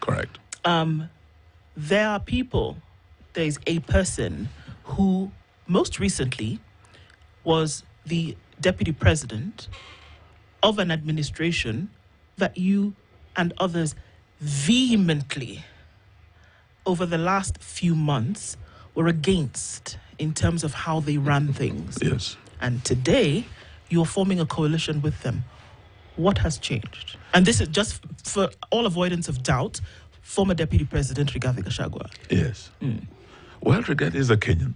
Correct. There are people, there is a person who most recently was the deputy president of an administration that you and others vehemently over the last few months were against in terms of how they ran things. Yes. And today, you're forming a coalition with them. What has changed? And this is just for all avoidance of doubt, former Deputy President Rigathi Gachagua. Yes. Well, Rigathi is a Kenyan.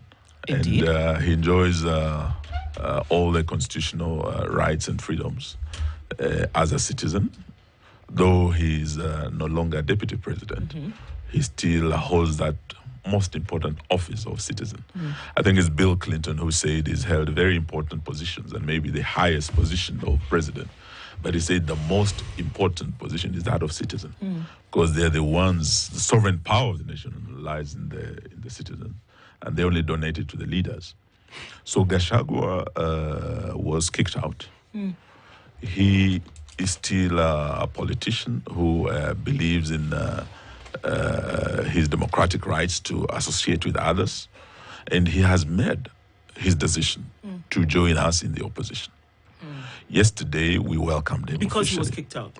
Indeed. And he enjoys all the constitutional rights and freedoms as a citizen. Though he is no longer Deputy President, he still holds that most important office of citizen. I think it's Bill Clinton who said he's held very important positions and maybe the highest position of president. But he said the most important position is that of citizen, because they're the ones, the sovereign power of the nation lies in the citizen, and they only donate it to the leaders. So Gachagua was kicked out. He is still a politician who believes in his democratic rights to associate with others, and he has made his decision to join us in the opposition. Yesterday, we welcomed him Because officially. he was kicked out.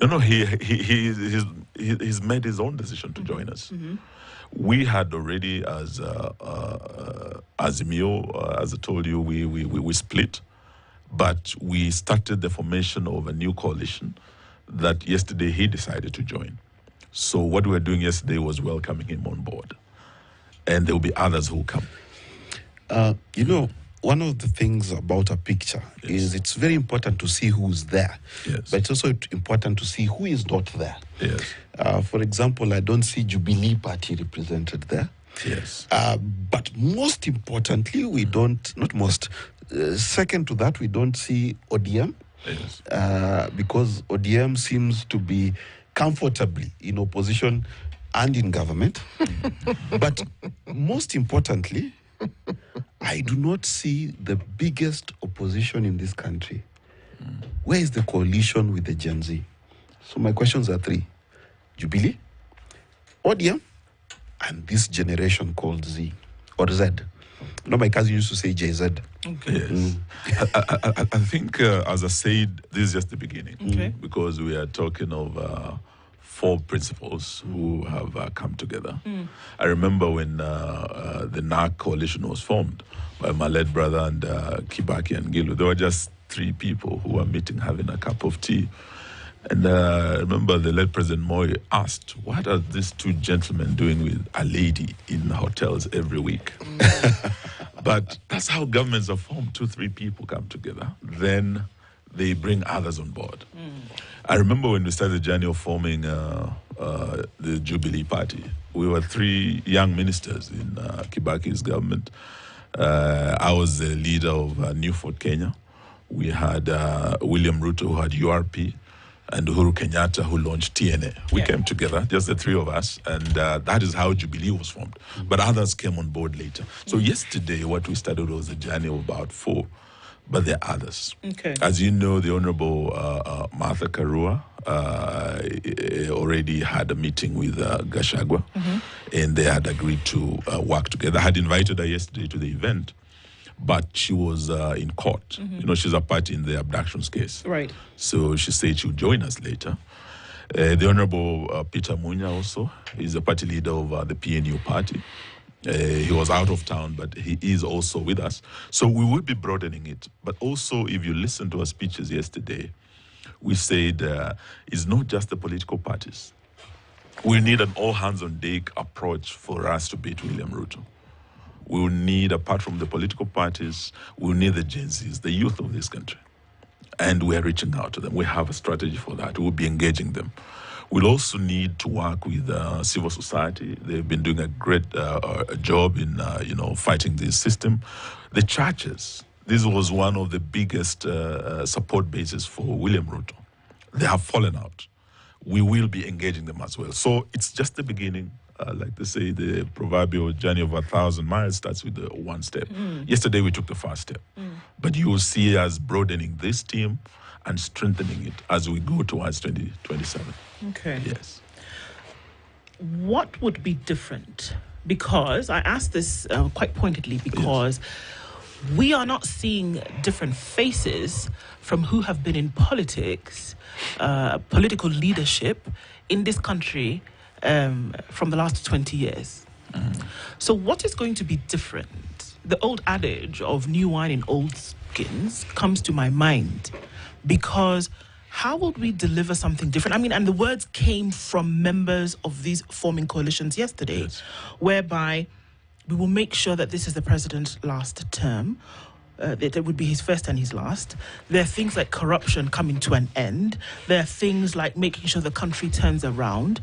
No, he's made his own decision to join us. We had already, as Azimio, as I told you, we split, but we started the formation of a new coalition that yesterday he decided to join. So what we were doing yesterday was welcoming him on board, and there will be others who will come. One of the things about a picture is it's very important to see who's there. Yes. But it's also important to see who is not there. Yes. For example, I don't see Jubilee Party represented there. Yes. But most importantly, we don't, not most, second to that, we don't see ODM. Yes. Because ODM seems to be comfortably in opposition and in government. But most importantly, I do not see the biggest opposition in this country. Where is the coalition with the Gen Z? So my questions are three. Jubilee, ODM, and this generation called Z, or Z. My cousin used to say JZ. Okay. Yes. I think, as I said, this is just the beginning. Okay. Because we are talking of 4 principles who have come together. I remember when the NARC coalition was formed by my late brother and Kibaki and Gilu. There were just 3 people who were meeting, having a cup of tea. And I remember the late President Moi asked, what are these 2 gentlemen doing with a lady in hotels every week? But that's how governments are formed. 2, 3 people come together. Then they bring others on board. I remember when we started the journey of forming the Jubilee Party, we were 3 young ministers in Kibaki's government. I was the leader of Newfort, Kenya. We had William Ruto, who had URP, and Uhuru Kenyatta, who launched TNA. We came together, just the 3 of us, and that is how Jubilee was formed. But others came on board later. So yesterday, what we started was a journey of about 4. But there are others. Okay. As you know, the Honorable Martha Karua already had a meeting with Gachagua, and they had agreed to work together. I had invited her yesterday to the event, but she was in court. She's a party in the abductions case. Right. So she said she would join us later. The Honorable Peter Munya also is a party leader of the PNU party. He was out of town, but he is also with us. So we will be broadening it. But also, if you listen to our speeches yesterday, we said it's not just the political parties. We need an all-hands-on-deck approach for us to beat William Ruto. We will need, apart from the political parties, we will need the Gen Zs, the youth of this country. And we are reaching out to them. We have a strategy for that. We'll be engaging them. We'll also need to work with civil society. They've been doing a great job in, fighting this system. The churches, this was one of the biggest support bases for William Ruto. They have fallen out. We will be engaging them as well. So it's just the beginning. Like they say, the proverbial journey of 1,000 miles starts with the 1 step. Yesterday, we took the first step. But you will see us broadening this team and strengthening it as we go towards 2027. Okay. Yes. what would be different? Because I asked this quite pointedly because we are not seeing different faces from who have been in politics, political leadership in this country from the last 20 years. So what is going to be different? The old adage of new wine in old skins comes to my mind, because how would we deliver something different? I mean, and the words came from members of these forming coalitions yesterday, whereby we will make sure that this is the president's last term. It would be his first and his last. There are things like corruption coming to an end. There are things like making sure the country turns around.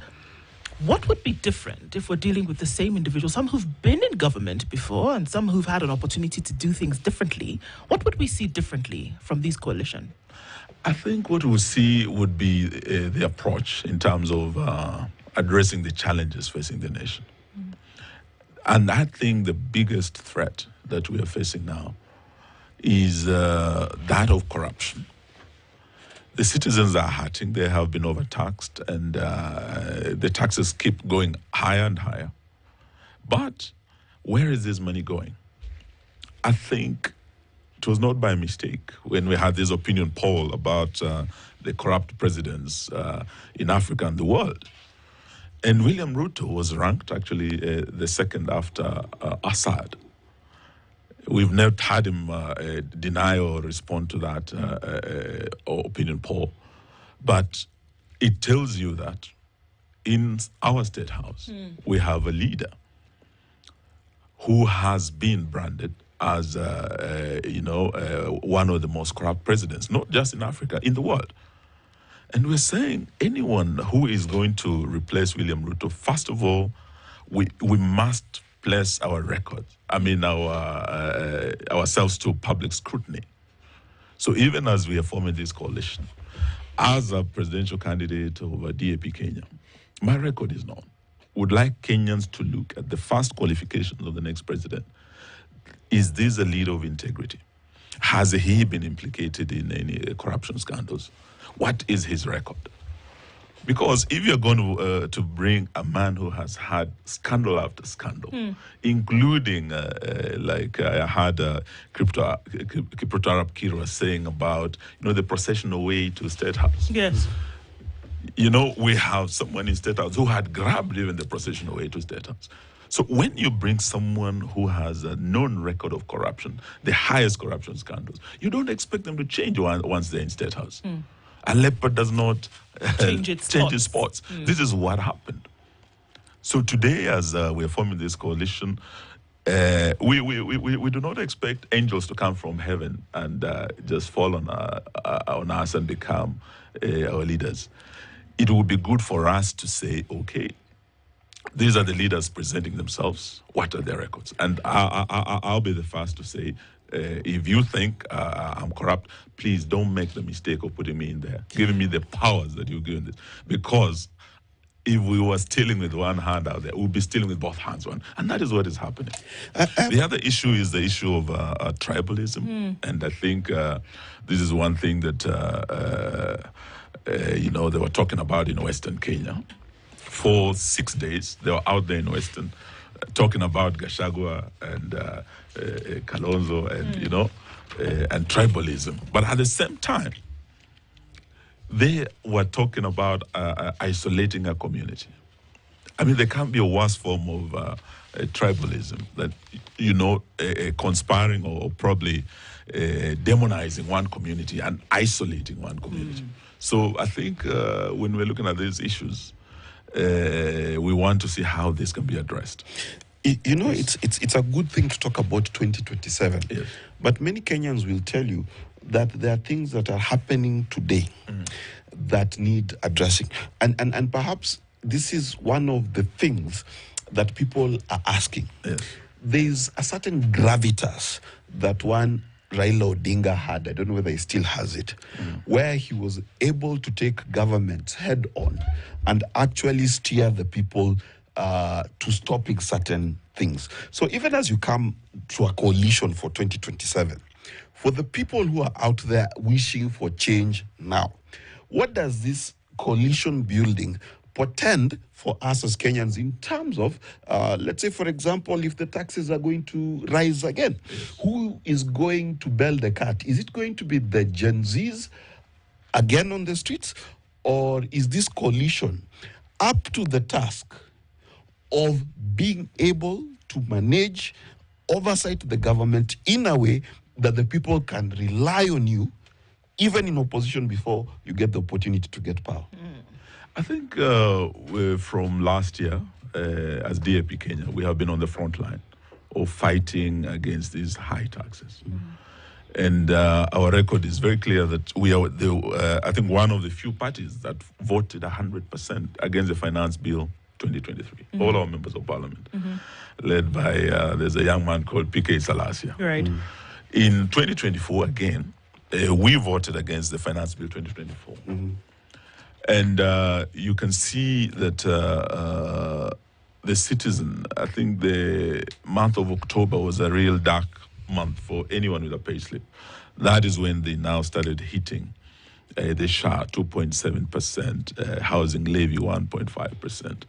What would be different if we're dealing with the same individuals, some who've been in government before and some who've had an opportunity to do things differently? What would we see differently from these coalitions? I think what we'll see would be the approach in terms of addressing the challenges facing the nation. And I think the biggest threat that we are facing now is that of corruption. The citizens are hurting. They have been overtaxed, and the taxes keep going higher and higher. But where is this money going? I think it was not by mistake when we had this opinion poll about the corrupt presidents in Africa and the world. And William Ruto was ranked actually the second after Assad. We've never had him deny or respond to that opinion poll. But it tells you that in our state house, we have a leader who has been branded as, one of the most corrupt presidents, not just in Africa, in the world. And we're saying anyone who is going to replace William Ruto, first of all, we must place our record, ourselves to public scrutiny. So even as we are forming this coalition, as a presidential candidate of DAP Kenya, my record is known. Would like Kenyans to look at the first qualifications of the next president. Is this a leader of integrity? Has he been implicated in any corruption scandals? What is his record? Because if you're going to bring a man who has had scandal after scandal, including I had Kiprotarapp Kirwa saying about the processional way to State House. Yes. We have someone in State House who had grabbed even the processional way to State House. So when you bring someone who has a known record of corruption, the highest corruption scandals, you don't expect them to change once they're in State House. A leopard does not change its spots. This is what happened. So today, as we're forming this coalition, we do not expect angels to come from heaven and just fall on us and become our leaders. It would be good for us to say, okay, these are the leaders presenting themselves. What are their records? And I'll be the first to say, if you think I'm corrupt, please don't make the mistake of putting me in there, giving me the powers that you've given this. Because if we were stealing with one hand out there, we'd be stealing with both hands. And that is what is happening. The other issue is the issue of tribalism. And I think this is one thing that, they were talking about in Western Kenya. For 6 days, they were out there in Western talking about Gachagua and Kalonzo and, and tribalism. But at the same time, they were talking about isolating a community. I mean, there can't be a worse form of tribalism that, conspiring or probably demonizing one community and isolating one community. So I think when we're looking at these issues, we want to see how this can be addressed. It's a good thing to talk about 2027. Yes. But many Kenyans will tell you that there are things that are happening today that need addressing. And perhaps this is one of the things that people are asking. Yes. There's a certain gravitas that one Raila Odinga had, I don't know whether he still has it, where he was able to take governments head on and actually steer the people to stopping certain things. So even as you come to a coalition for 2027, for the people who are out there wishing for change now, what does this coalition building portend for us as Kenyans in terms of, let's say, for example, if the taxes are going to rise again, who is going to bail the cat? Is it going to be the Gen Zs again on the streets, or is this coalition up to the task of being able to manage oversight the government in a way that the people can rely on you, even in opposition, before you get the opportunity to get power? I think from last year, as DAP Kenya, we have been on the front line of fighting against these high taxes. And our record is very clear that we are, I think, one of the few parties that voted 100% against the Finance Bill 2023. All our members of Parliament, led by, there's a young man called PK Salasia. Right. In 2024, again, we voted against the Finance Bill 2024. And you can see that the citizen, I think the month of October was a real dark month for anyone with a pay slip. That is when they now started hitting the SHA 2.7%, housing levy 1.5%.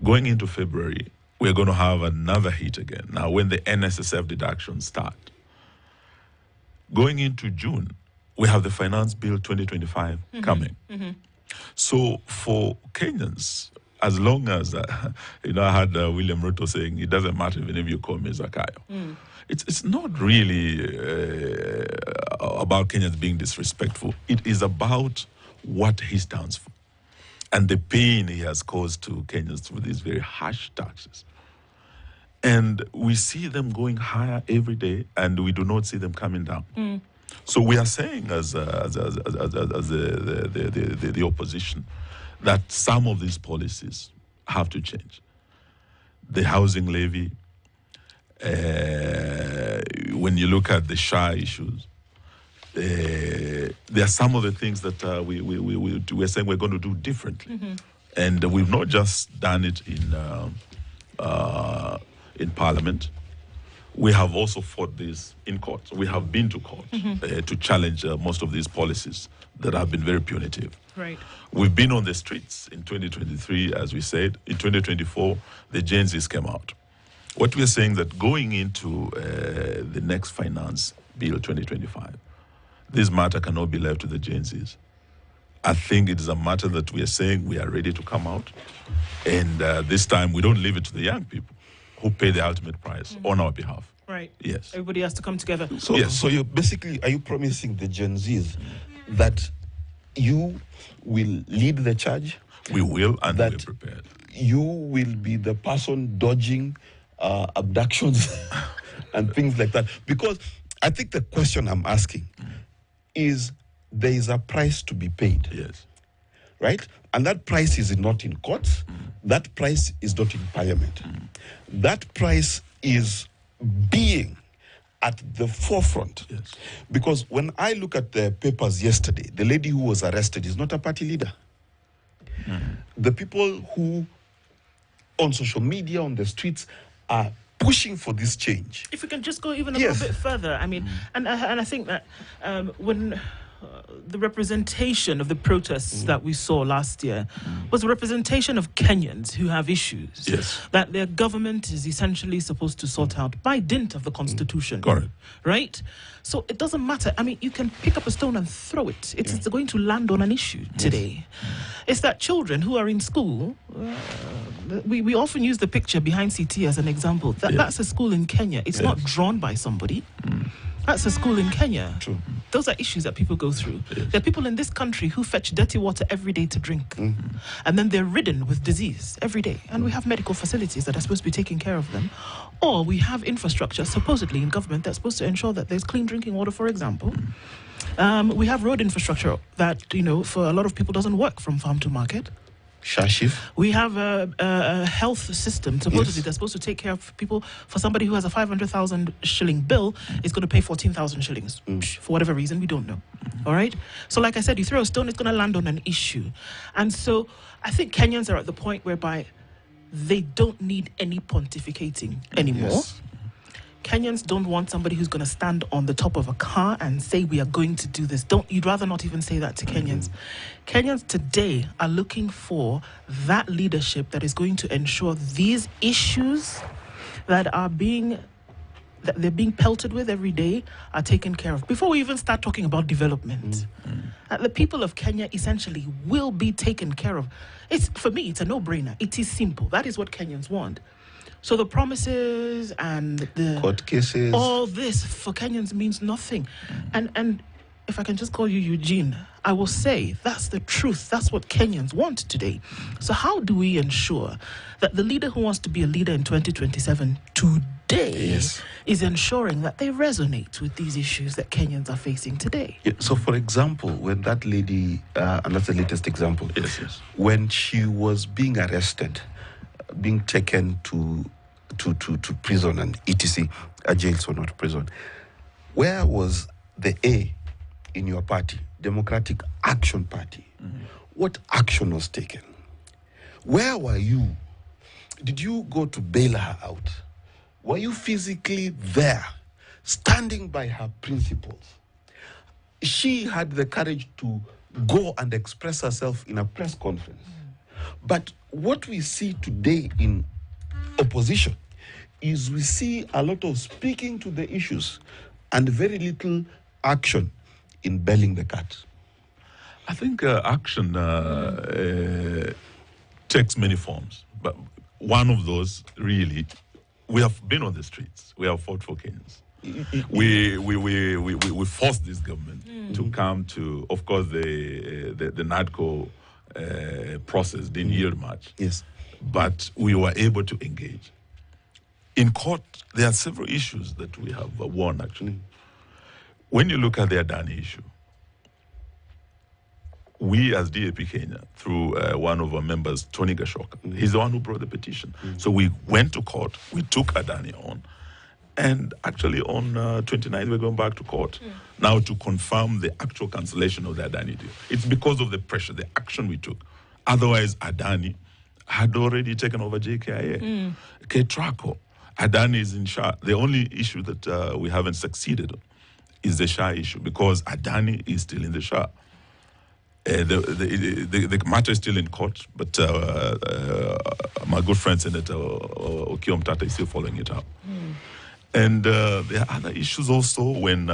Going into February, we're going to have another hit again. Now, when the NSSF deductions start. Going into June, we have the Finance Bill 2025 coming. So for Kenyans, as long as, I had William Ruto saying, it doesn't matter even if you call me Zakayo. It's not really about Kenyans being disrespectful. It is about what he stands for and the pain he has caused to Kenyans through these very harsh taxes. And we see them going higher every day, and we do not see them coming down. So we are saying as the opposition that some of these policies have to change. The housing levy, when you look at the SHA issues, there are some of the things that we're saying we're going to do differently. And we've not just done it in Parliament. We have also fought this in court. We have been to court to challenge most of these policies that have been very punitive. Right. We've been on the streets in 2023, as we said. In 2024, the Gen Zs came out. What we're saying that going into the next Finance Bill 2025, this matter cannot be left to the Gen Zs. I think it is a matter that we are saying we are ready to come out. And this time, we don't leave it to the young people who pay the ultimate price on our behalf. Right. Yes. Everybody has to come together. So, Yes. so you basically, are you promising the Gen Zs that you will lead the charge? We will, and That- we're prepared. You will be the person dodging abductions and things like that? Because I think the question I'm asking is, there is a price to be paid, Yes. right? And that price is not in courts. That price is not in Parliament. That price is being at the forefront. Yes. Because when I look at the papers yesterday, the lady who was arrested is not a party leader. The people who, on social media, on the streets, are pushing for this change. If we can just go even a Yes. little bit further, I mean, and I think that when the representation of the protests that we saw last year was a representation of Kenyans who have issues Yes. that their government is essentially supposed to sort out by dint of the Constitution. Correct. Right? So it doesn't matter. I mean, you can pick up a stone and throw it. It's going to land on an issue today. It's that children who are in school, we often use the picture behind CT as an example. That's a school in Kenya. It's not drawn by somebody. That's a school in Kenya. True. Those are issues that people go through. There are people in this country who fetch dirty water every day to drink. And then they're ridden with disease every day. And we have medical facilities that are supposed to be taking care of them. Or we have infrastructure, supposedly in government, that's supposed to ensure that there's clean drinking water, for example. We have road infrastructure that, for a lot of people doesn't work from farm to market. Shashif. We have a health system. Supposedly, Yes. they're supposed to take care of people. For somebody who has a 500,000 shilling bill, is going to pay 14,000 shillings. For whatever reason, we don't know. All right? So like I said, you throw a stone, it's going to land on an issue. And so I think Kenyans are at the point whereby they don't need any pontificating anymore. Yes. Kenyans don't want somebody who's going to stand on the top of a car and say, we are going to do this. You'd rather not even say that to Kenyans. Kenyans today are looking for that leadership that is going to ensure these issues that they're being pelted with every day are taken care of. Before we even start talking about development, the people of Kenya essentially will be taken care of. For me, it's a no-brainer. It is simple. That is what Kenyans want. So the promises and the court cases, all this for Kenyans means nothing. And if I can just call you Eugene, I will say that's the truth. That's what Kenyans want today. So how do we ensure that the leader who wants to be a leader in 2027 today is ensuring that they resonate with these issues that Kenyans are facing today? Yeah, so, for example, when that lady, and that's the latest example, when she was being arrested, being taken to prison and etc., jail, so not prison, where was the A in your party, Democratic Action Party? What action was taken? Where were you? Did you go to bail her out? Were you physically there, standing by her principles? She had the courage to go and express herself in a press conference. But what we see today in opposition is we see a lot of speaking to the issues and very little action in belling the cat. I think action takes many forms, but one of those really, we have been on the streets. We have fought for Kenyans. We forced this government to come to, of course, the NADCO process didn't yield much. Yes. But we were able to engage. In court, there are several issues that we have won, actually. When you look at the Adani issue, we as DAP Kenya, through one of our members, Tony Gachagua, he's the one who brought the petition. So we went to court, we took Adani on, and actually on 29th, we're going back to court now to confirm the actual cancellation of the Adani deal. It's because of the pressure, the action we took. Otherwise, Adani had already taken over JKIA. Ketraco, Adani is in Shah. The only issue that we haven't succeeded on is the Shah issue, because Adani is still in the Shah. The matter is still in court, but my good friend Senator Okiya Omtata is still following it up. And there are other issues also when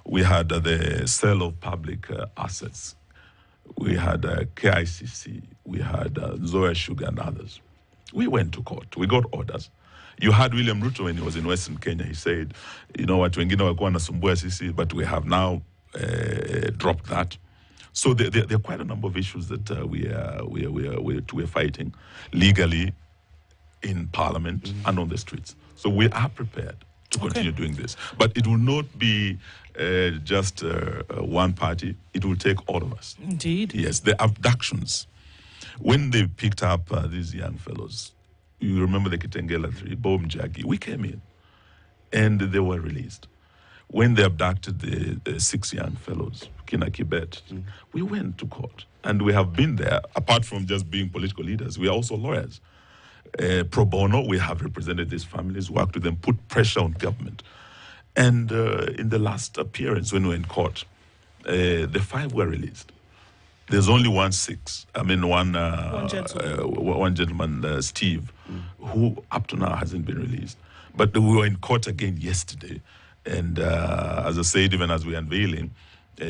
we had the sale of public assets. We had KICC, we had Zoya Sugar and others. We went to court, we got orders. You had William Ruto when he was in Western Kenya, he said, you know what, wengine walikuwa wanasumbua sisi, but we have now dropped that. So there are quite a number of issues that we're fighting legally in Parliament and on the streets. So we are prepared to continue doing this. But it will not be just one party. It will take all of us. Indeed. Yes, the abductions. When they picked up these young fellows, you remember the Kitengela 3, Bob Njagi, we came in and they were released. When they abducted the 6 young fellows, Kina Kibet, we went to court. And we have been there, apart from just being political leaders, we are also lawyers. Pro bono, we have represented these families, worked with them, put pressure on government. And in the last appearance, when we were in court, the 5 were released. There's only one gentleman, Steve, who up to now hasn't been released. But we were in court again yesterday. And as I said, even as we're unveiling,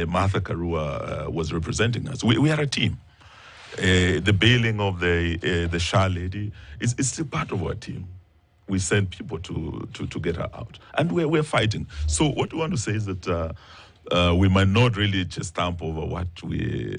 Martha Karua was representing us. We are a team. The bailing of the Shah lady is still part of our team. We send people to get her out. And we're fighting. So what we want to say is that we might not really just stamp over what we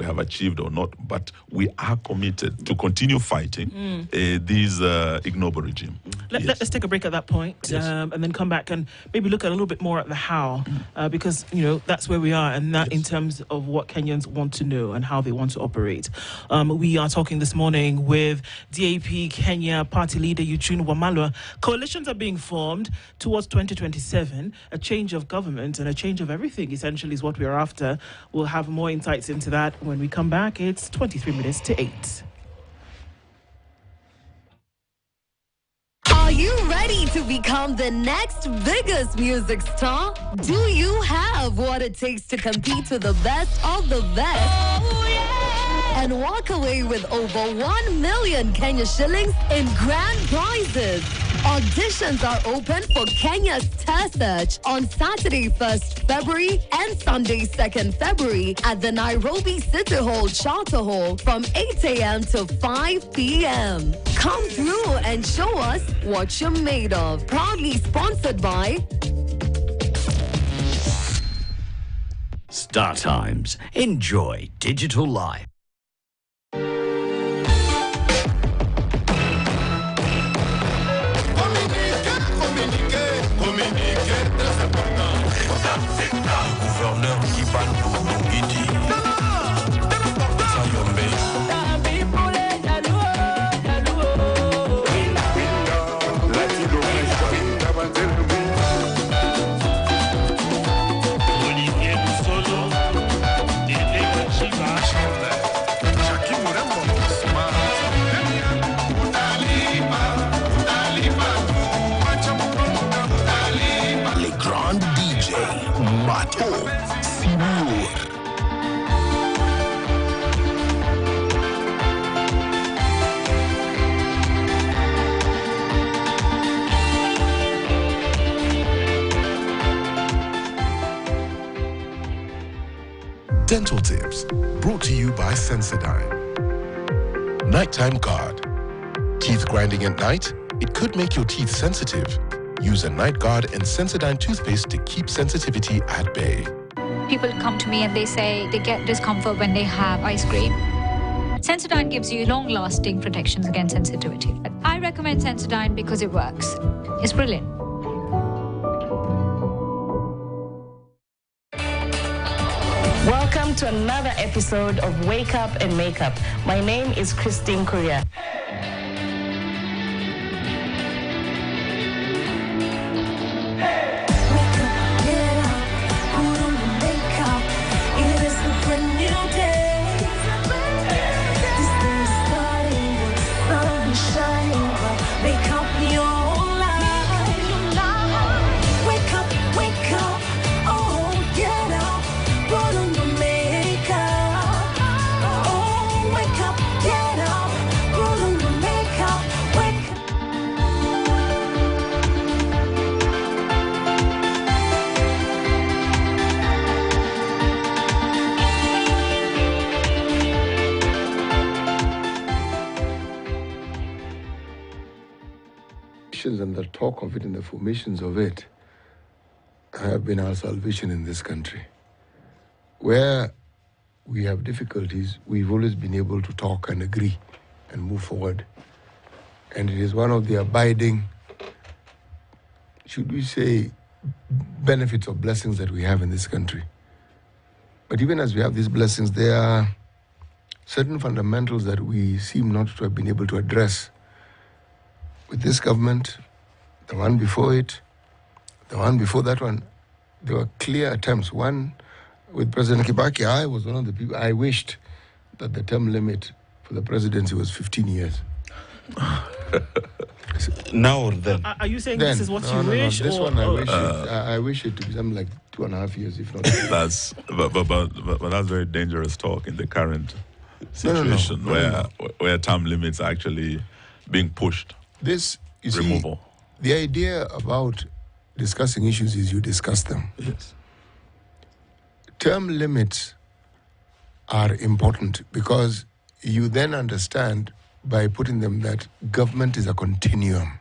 have achieved or not, but we are committed to continue fighting this ignoble regime. Let's take a break at that point, and then come back and maybe look at a little bit more at the how, because that's where we are, and that in terms of what Kenyans want to know and how they want to operate. We are talking this morning with DAP Kenya party leader Eugene Wamalwa. Coalitions are being formed towards 2027, a change of government and a change of everything. Essentially is what we're after. We'll have more insights into that when we come back. It's 23 minutes to 8. Are you ready to become the next biggest music star? Do you have what it takes to compete with the best of the best? Oh, yeah! And walk away with over 1 million Kenya shillings in grand prizes. Auditions are open for Kenya's Star Search on Saturday 1st February and Sunday 2nd February at the Nairobi City Hall Charter Hall from 8 a.m. to 5 p.m. Come through and show us what you're made of. Proudly sponsored by Star Times. Enjoy digital life. Gouverneur qui parle pour Guidi. Les grands DJ Mato Simur. Dental Tips, brought to you by Sensodyne. Nighttime guard. Teeth grinding at night? It could make your teeth sensitive. Use a night guard and Sensodyne toothpaste to keep sensitivity at bay. People come to me and they say they get discomfort when they have ice cream. Sensodyne gives you long-lasting protections against sensitivity. I recommend Sensodyne because it works. It's brilliant. Welcome to another episode of Wake Up and Make Up. My name is Christine Korea. And the talk of it and the formations of it have been our salvation in this country. Where we have difficulties, we've always been able to talk and agree and move forward. And it is one of the abiding, should we say, benefits or blessings that we have in this country. But even as we have these blessings, there are certain fundamentals that we seem not to have been able to address with this government, the one before it, the one before that one. There were clear attempts. One, with President Kibaki, I was one of the people, I wished that the term limit for the presidency was 15 years. Now or then? Are you saying Then, this is what no, you wish? This or, one, I wish it to be something like 2.5 years, if not. That's but that's very dangerous talk in the current situation where term limits are actually being pushed. This, you removal. See, the idea about discussing issues is you discuss them. Yes. Term limits are important because you then understand by putting them that government is a continuum.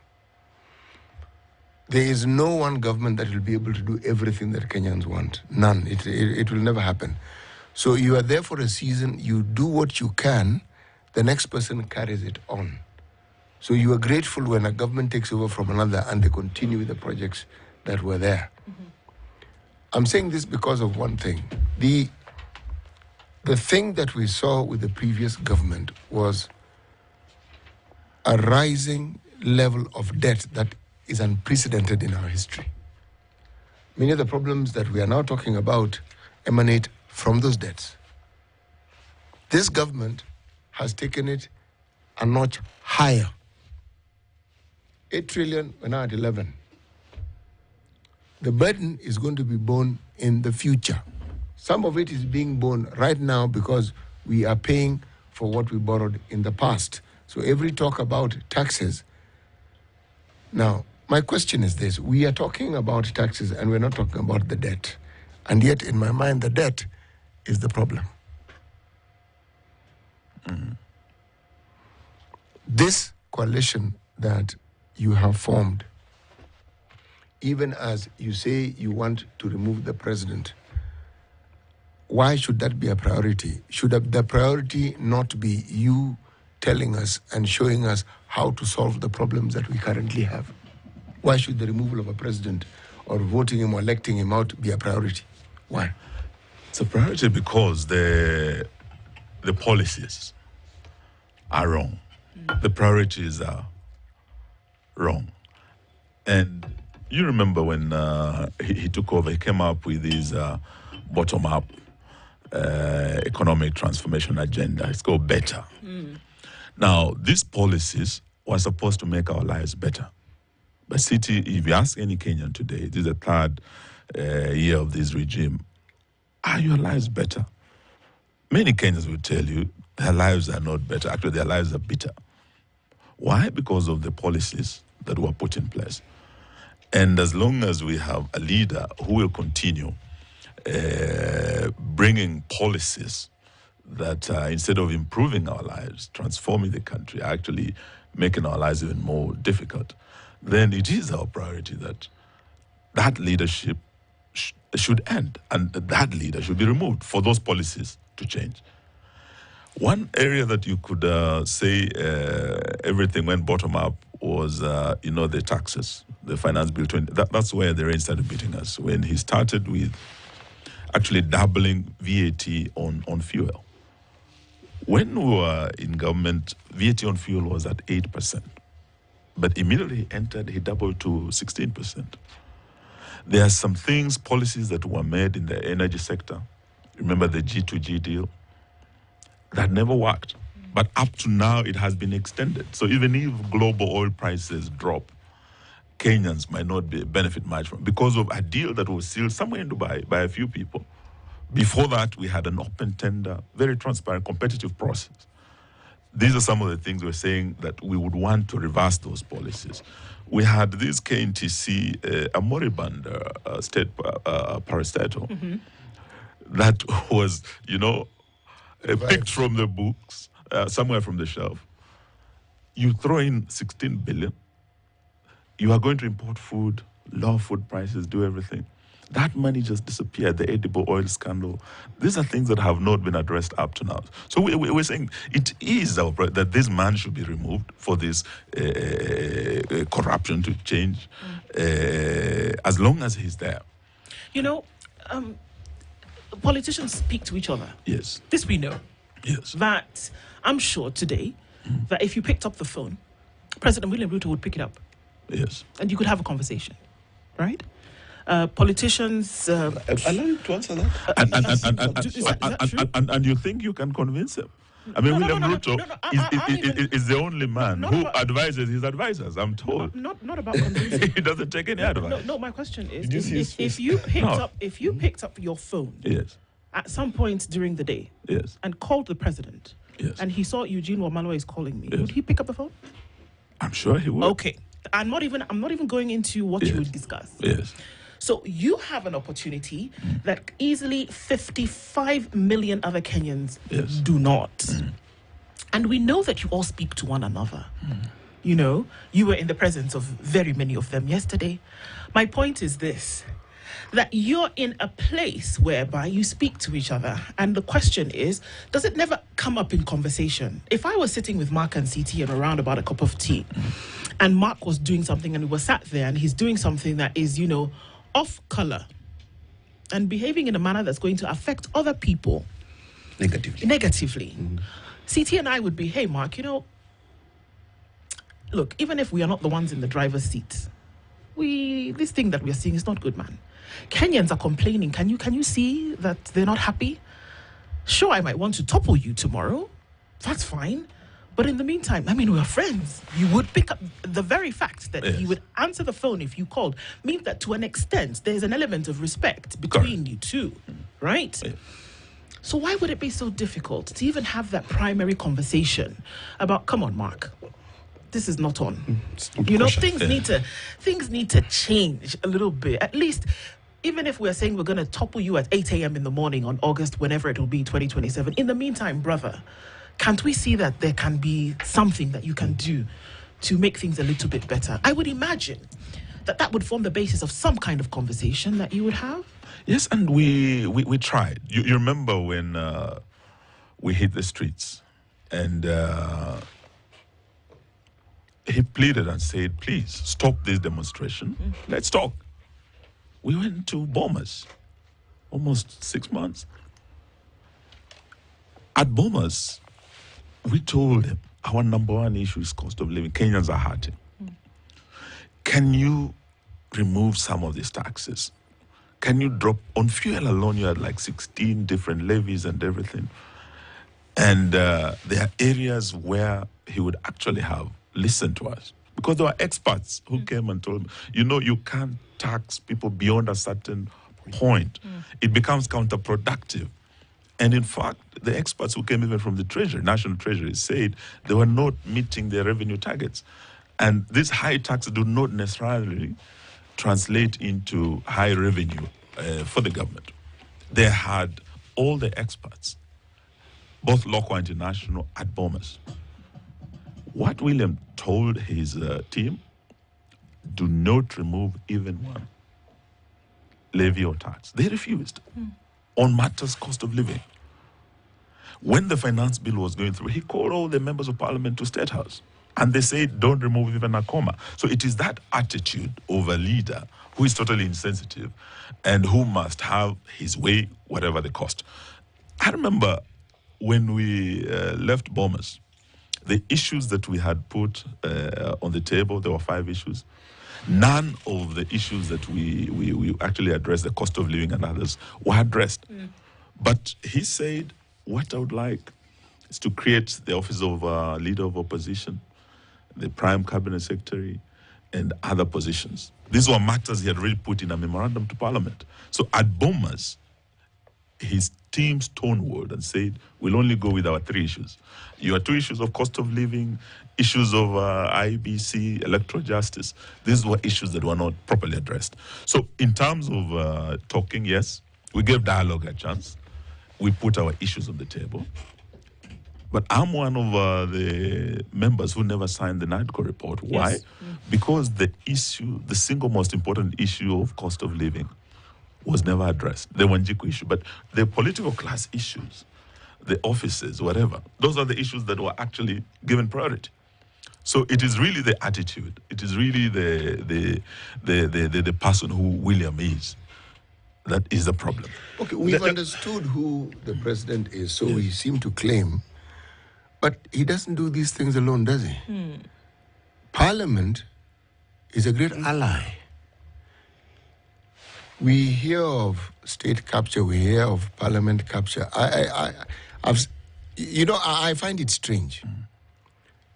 There is no one government that will be able to do everything that Kenyans want. None. It will never happen. So you are there for a season, you do what you can, the next person carries it on. So you are grateful when a government takes over from another and they continue with the projects that were there. Mm-hmm. I'm saying this because of one thing. The thing that we saw with the previous government was a rising level of debt that is unprecedented in our history. Many of the problems that we are now talking about emanate from those debts. This government has taken it a notch higher. 8 trillion, we're now at 11. The burden is going to be borne in the future. Some of it is being borne right now because we are paying for what we borrowed in the past. So every talk about taxes. Now, my question is this. We are talking about taxes and we're not talking about the debt. And yet, in my mind, the debt is the problem. This coalition that you have formed, even as you say you want to remove the president, why should that be a priority? Should the priority not be you telling us and showing us how to solve the problems that we currently have? Why should the removal of a president or voting him or electing him out be a priority? Why? It's a priority because the policies are wrong. The priorities are wrong. And you remember when he took over, he came up with his bottom-up economic transformation agenda. It's called Better. Now, these policies were supposed to make our lives better. But City, if you ask any Kenyan today, this is the third year of this regime, are your lives better? Many Kenyans will tell you their lives are not better. Actually, their lives are bitter. Why? Because of the policies that were put in place. And as long as we have a leader who will continue bringing policies that instead of improving our lives, transforming the country, actually making our lives even more difficult, then it is our priority that that leadership should end and that leader should be removed for those policies to change. One area that you could say everything went bottom up was, the taxes, the finance bill. That's where the rain started beating us, when he started with actually doubling VAT on fuel. When we were in government, VAT on fuel was at 8%. But immediately he entered, he doubled to 16%. There are some things, policies that were made in the energy sector. Remember the G2G deal? That never worked. But up to now, it has been extended. So even if global oil prices drop, Kenyans might not benefit much from it because of a deal that was sealed somewhere in Dubai by a few people. Before that, we had an open tender, very transparent, competitive process. These are some of the things we're saying that we would want to reverse those policies. We had this KNTC, a moribund state parastatal that was, picked from the books, somewhere from the shelf. You throw in 16 billion, you are going to import food, lower food prices, do everything. That money just disappeared, the edible oil scandal. These are things that have not been addressed up to now. So we're saying it is that this man should be removed for this corruption to change as long as he's there. Politicians speak to each other. Yes. This we know. Yes. That I'm sure today that if you picked up the phone, President William Ruto would pick it up. Yes. And you could have a conversation, right? Politicians... Allow you to answer that. And you think you can convince him? I mean, William Ruto is the only man who advises his advisors, I'm told. Not about convincing. He doesn't take any advice. No, my question is, if you picked up your phone yes, at some point during the day yes, and called the president, yes, and he saw Eugene Wamalwa is calling me, yes, would he pick up the phone? I'm sure he would. Okay. I'm not even going into what you would discuss. Yes. So you have an opportunity that easily 55 million other Kenyans do not. And we know that you all speak to one another. You were in the presence of very many of them yesterday. My point is this, that you're in a place whereby you speak to each other. And the question is, does it never come up in conversation? If I was sitting with Mark and CT and around about a cup of tea, and Mark was doing something and we were sat there and he's doing something that is, off color and behaving in a manner that's going to affect other people negatively. CT and I would be, hey, Mark, look, even if we are not the ones in the driver's seat, this thing that we're seeing is not good, man. Kenyans are complaining. Can you see that they're not happy? Sure, I might want to topple you tomorrow. That's fine. But in the meantime, I mean, we are friends. You would pick up the very fact that he would answer the phone if you called, means that to an extent, there's an element of respect between you two, right? Yeah. So why would it be so difficult to even have that primary conversation about, come on, Mark, this is not on. You know, things need to change a little bit. At least, even if we're saying we're going to topple you at 8 a.m. in the morning on August, whenever it will be, 2027, in the meantime, brother, can't we see that there can be something that you can do to make things a little bit better? I would imagine that would form the basis of some kind of conversation that you would have. Yes, and we tried. You remember when we hit the streets and he pleaded and said, please stop this demonstration. Let's talk. We went to Bomas, almost 6 months. At Bomas, we told him our number one issue is cost of living. Kenyans are hurting. Can you remove some of these taxes? Can you drop on fuel alone? You had like 16 different levies and everything. And there are areas where he would actually have listened to us because there were experts who came and told him, you know, you can't tax people beyond a certain point. It becomes counterproductive. And in fact, the experts who came even from the Treasury, National Treasury, said they were not meeting their revenue targets. And these high taxes do not necessarily translate into high revenue for the government. They had all the experts, both local and international, at Bomas. What William told his team, do not remove even one levy or tax. They refused on matters cost of living. When the finance bill was going through, he called all the members of parliament to State House. And they said, don't remove even a comma. So it is that attitude of a leader who is totally insensitive and who must have his way, whatever the cost. I remember when we left Bomas, the issues that we had put on the table, there were 5 issues. None of the issues that we actually addressed, the cost of living and others, were addressed. But he said, what I would like is to create the office of leader of opposition, the prime cabinet secretary, and other positions. These were matters he had already put in a memorandum to Parliament. So at Bomas, his team stonewalled and said, we'll only go with our 3 issues. Your 2 issues of cost of living, issues of IBC, electoral justice, these were issues that were not properly addressed. So in terms of talking, yes, we gave dialogue a chance. We put our issues on the table. But I'm one of the members who never signed the NIDCO report. Why? Yes. Because the issue, the single most important issue of cost of living was never addressed. The Wanjiku issue. But the political class issues, the offices, whatever, those are the issues that were actually given priority. So it is really the attitude. It is really the person who William is. That is the problem. Okay, we've understood who the president is, so we seem to claim. But he doesn't do these things alone, does he? Parliament is a great ally. We hear of state capture, we hear of parliament capture. I find it strange.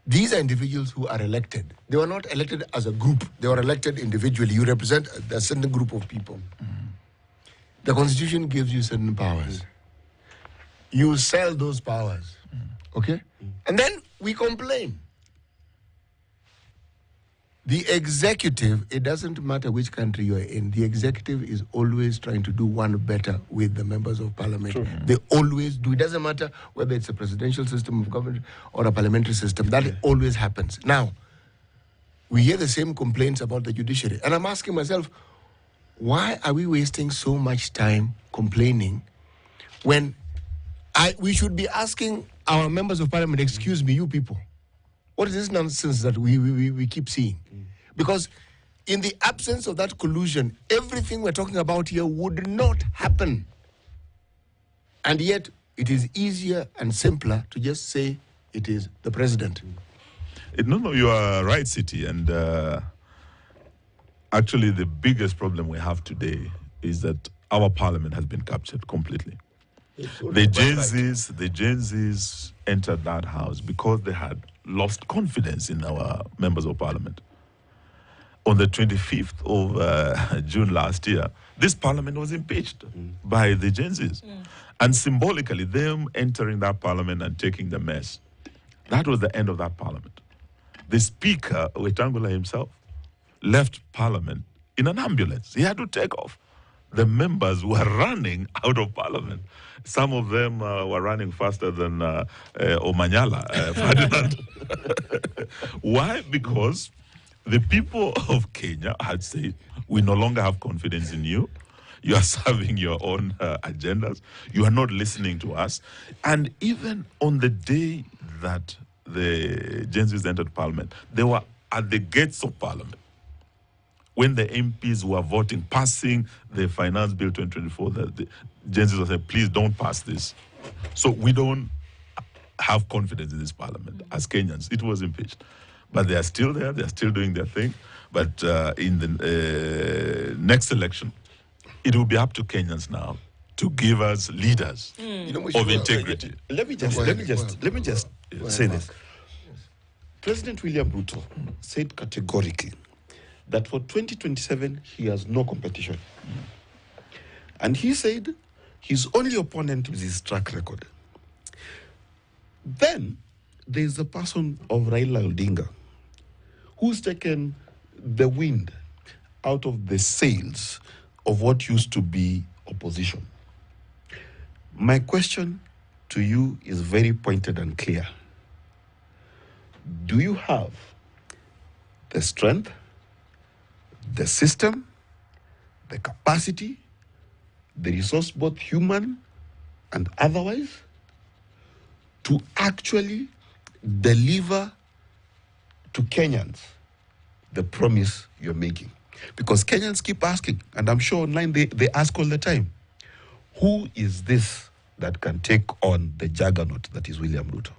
These are individuals who are elected. They were not elected as a group. They were elected individually. You represent a certain group of people. The Constitution gives you certain powers. You sell those powers. Okay? And then we complain. The executive, it doesn't matter which country you are in, the executive is always trying to do one better with the members of parliament. Sure. They always do. It doesn't matter whether it's a presidential system of government or a parliamentary system. That always happens. Now, we hear the same complaints about the judiciary. And I'm asking myself, why are we wasting so much time complaining when we should be asking our members of parliament, excuse me, you people, what is this nonsense that we keep seeing? Because in the absence of that collusion, everything we're talking about here would not happen. And yet, it is easier and simpler to just say it is the president. No, you are right, City. And actually, the biggest problem we have today is that our parliament has been captured completely. The Gen Zs entered that house because they had lost confidence in our members of parliament. On the 25th of June last year, this parliament was impeached by the Gen Zs. And symbolically, them entering that parliament and taking the mess, that was the end of that parliament. The speaker, Wetangula himself, left parliament in an ambulance. He had to take off. The members were running out of parliament. Some of them were running faster than Omanyala, Ferdinand. Why? Because the people of Kenya had said, we no longer have confidence in you. You are serving your own agendas. You are not listening to us. And even on the day that the Gen Zs entered parliament, they were at the gates of parliament. When the MPs were voting, passing the Finance Bill 2024, the Gen Zs were saying, please don't pass this. So we don't have confidence in this parliament as Kenyans. It was impeached. But they are still there. They are still doing their thing. But in the next election, it will be up to Kenyans now to give us leaders of integrity. Let me just say this. President William Ruto said categorically that for 2027 he has no competition. And he said his only opponent is his track record. Then there is the person of Raila Odinga, who's taken the wind out of the sails of what used to be opposition. My question to you is very pointed and clear. Do you have the strength, the system, the capacity, the resource, both human and otherwise, to actually deliver to Kenyans the promise you're making? Because Kenyans keep asking, and I'm sure online they ask all the time, who is this that can take on the juggernaut that is William Ruto?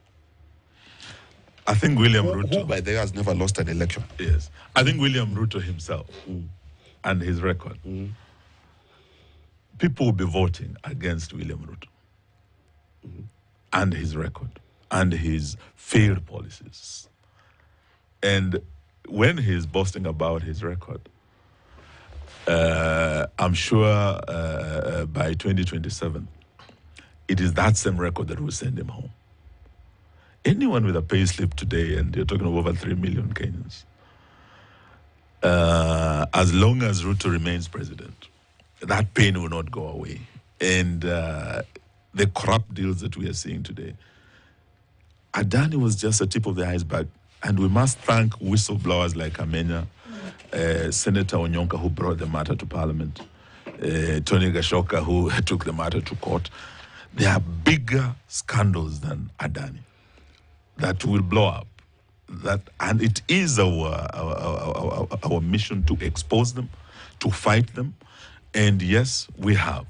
I think William Ruto, who by the way has never lost an election. Yes. I think William Ruto himself and his record, people will be voting against William Ruto and his record and his failed policies. And when he's boasting about his record, I'm sure by 2027, it is that same record that will send him home. Anyone with a pay slip today, and you're talking of over 3 million Kenyans, as long as Ruto remains president, that pain will not go away. And the corrupt deals that we are seeing today, Adani was just a tip of the iceberg. And we must thank whistleblowers like Amenya, Senator Onyonka, who brought the matter to Parliament, Tony Gachagua, who took the matter to court. There are bigger scandals than Adani that will blow up. And it is our mission to expose them, to fight them. And yes, we have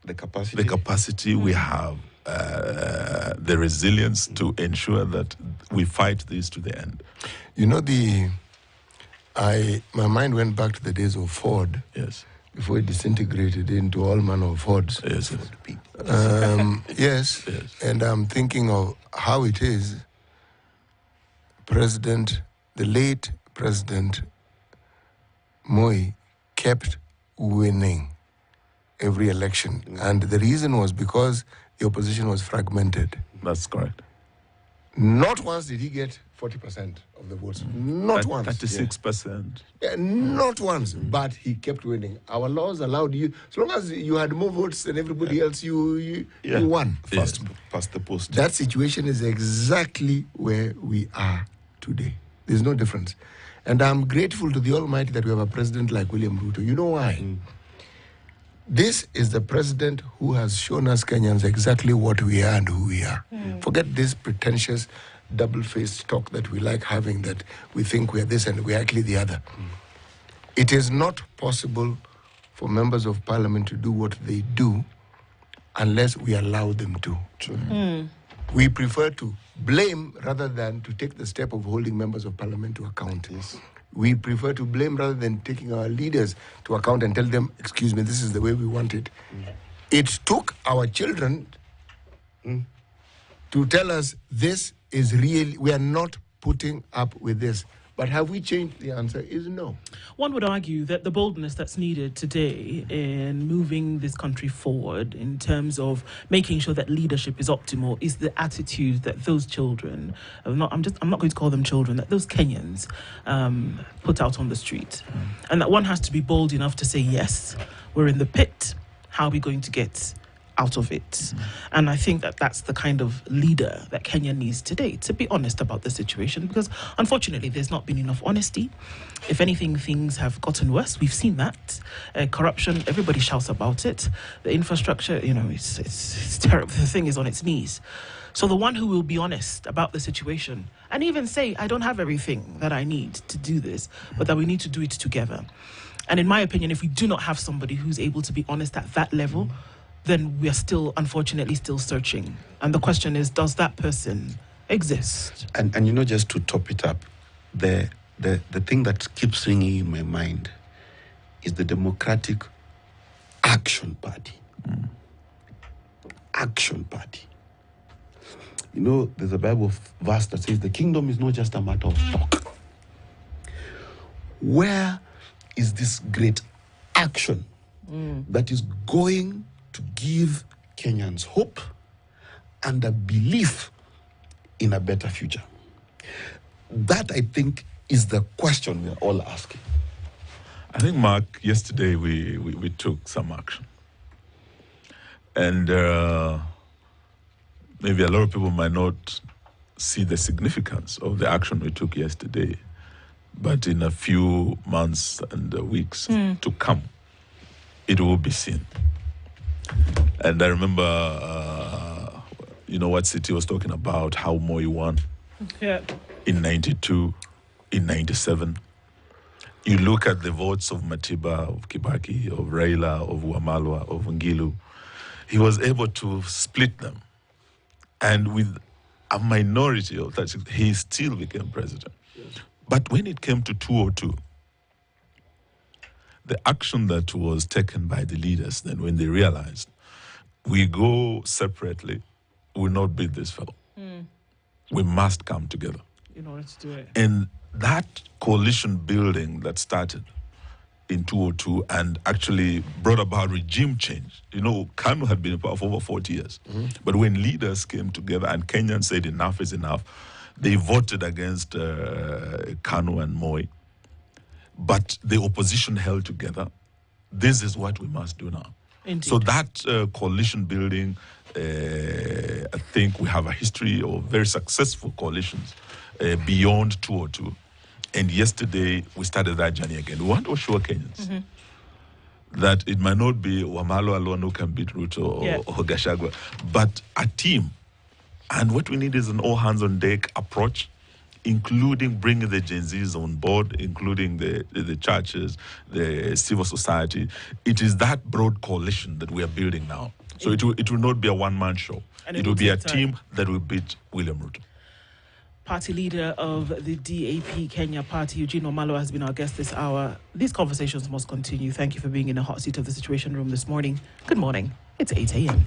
the capacity. We have the resilience to ensure that we fight this to the end. You know, my mind went back to the days of Ford. Yes. Before it disintegrated into all manner of Fords. Yes. Yes. And I'm thinking of how it is. The late President Moi kept winning every election. And the reason was because the opposition was fragmented. That's correct. Not once did he get 40% of the votes. Not once. 36%. Yeah, not once. But he kept winning. Our laws allowed you, as long as you had more votes than everybody else, you won. Past the post. That situation is exactly where we are today. There's no difference. And I'm grateful to the Almighty that we have a president like William Ruto. You know why? This is the president who has shown us Kenyans exactly what we are and who we are. Forget this pretentious, double-faced talk that we like having, that we think we are this and we are actually the other. It is not possible for members of parliament to do what they do unless we allow them to. We prefer to blame rather than to take the step of holding members of parliament to account. We prefer to blame rather than taking our leaders to account and tell them, excuse me, this is the way we want it. It took our children to tell us this is real. We are not putting up with this. But have we changed? The answer is no. One would argue that the boldness that's needed today in moving this country forward in terms of making sure that leadership is optimal is the attitude that those children, I'm not going to call them children, that those Kenyans put out on the street. And that one has to be bold enough to say, yes, we're in the pit. How are we going to get out of it? And I think that that's the kind of leader that Kenya needs today, to be honest about the situation, because unfortunately there's not been enough honesty. If anything, things have gotten worse. We've seen that. Corruption, everybody shouts about it. The infrastructure, it's terrible. The thing is on its knees. So the one who will be honest about the situation and even say, I don't have everything that I need to do this, but that we need to do it together. And in my opinion, if we do not have somebody who's able to be honest at that level, then we are still, unfortunately, still searching. And the question is, does that person exist? And just to top it up, the thing that keeps ringing in my mind is the Democratic Action Party. Action Party. There's a Bible verse that says the kingdom is not just a matter of talk. Where is this great action that is going to give Kenyans hope and a belief in a better future? That, I think, is the question we are all asking. I think, Mark, yesterday we took some action. And maybe a lot of people might not see the significance of the action we took yesterday, but in a few months and weeks to come, it will be seen. And I remember, what City was talking about, how Moi won in 92, in 97. You look at the votes of Matiba, of Kibaki, of Raila, of Wamalwa, of Ngilu. He was able to split them. And with a minority of that, he still became president. But when it came to 202, the action that was taken by the leaders then, when they realized we go separately, we will not beat this fellow. We must come together in order to do it. And that coalition building that started in 202 and actually brought about regime change. Kanu had been in power for over 40 years. But when leaders came together and Kenyans said enough is enough, they voted against Kanu and Moi. But the opposition held together. This is what we must do now. Indeed. So that coalition building, I think we have a history of very successful coalitions beyond 202. And yesterday, we started that journey again. We want to assure Kenyans that it might not be Wamalo alone who can beat Ruto or Gachagua, but a team. And what we need is an all-hands-on-deck approach, including bringing the Gen Zs on board, including the churches, the civil society. It is that broad coalition that we are building now. So it will not be a one-man show. And it will be a team that will beat William Ruto. Party leader of the DAP Kenya Party, Eugene Wamalwa, has been our guest this hour. These conversations must continue. Thank you for being in the hot seat of the Situation Room this morning. Good morning. It's 8 a.m.